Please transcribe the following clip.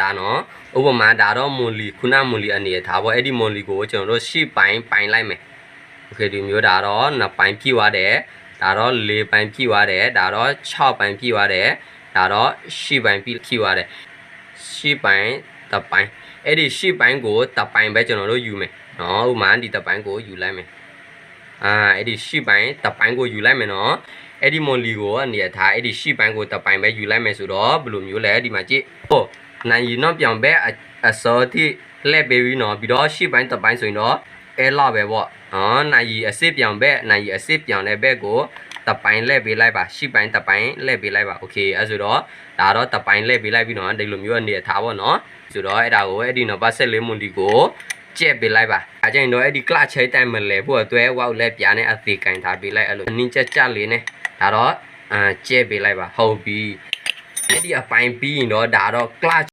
ဒါနော်ဥပမာဒါတော့မွန်လီခုနမွန်လီအနေထားပေါ့အဲ့ဒီမွန်လီကိုကျွန်တော်တို့ရှေ့ပိုင်းပိုင်လိုက်မယ်โอเคဒီမျိုးဒါတော့2ပိုင်းပြည့်သွားတယ်ဒါတော့4ပိုင်းပြည့်သွားတယ်ဒါတော့6ပိုင်းပြည့်သွားတယ်ဒါတော့10ပိုင်းပြည့်သွားတယ်10ပိုင်းတပိုင်းအဲ့ဒီ10ပိုင်းကိုတပိုင်းပဲကျွန်တော်တို့ယူမယ်နော်ဥပမာဒီတပိုင်းကိုယူလိုက်မယ်အဲ့ဒီ10ပိုင်းတပိုင်းကိုယူလိုက်မယ်နော်အဲ့ဒီမွန်လီကိုအနေထားအဲ့ဒီ10ပိုင်းကိုတပိုင်းပဲယူလိုက်မယ်ဆိုတော့ဘယ်လိုမျိုးလဲဒီမှာကြည့်ဟိုနိုင်ရီတော့ပြောင်းပဲအစောတိလှည့်ပေးပြီးနော်ပြီးတော့10ပိုင်းတပိုင်းဆိုရင်တော့အဲလောက်ပဲပေါ့နော်နိုင်ရီအစစ်ပြောင်းပဲနိုင်ရီအစစ်ပြောင်းတဲ့ဘက်ကိုတပိုင်းလှည့်ပေးလိုက်ပါ10ပိုင်းတပိုင်းလှည့်ပေးလိုက်ပါโอเคအဲဆိုတော့ဒါတော့တပိုင်းလှည့်ပေးလိုက်ပြီးနော်ဒီလိုမျိုးအနေထားပေါ့နော်ဆိုတော့အဲ့ဒါကိုအဲ့ဒီနော်ပတ်ဆက်လေးမွန်လီကိုကျက်ပေးလိုက်ပါအဲကျရင်တော့အဲ့ဒီကလချိုင်းတိုင်မလဲဖို့အတွဲဝေါက်လဲပြားနဲ့အသေးကင်ထားပေးလိုက်အဲ့လိုနင်းကြလေးနဲ့ဒါတော့ကျက်ပေးလိုက်ပါဟုတ်ပြီအဲ့ဒီအပိုင်းပြီးရင်တော့ဒါတော့ကလ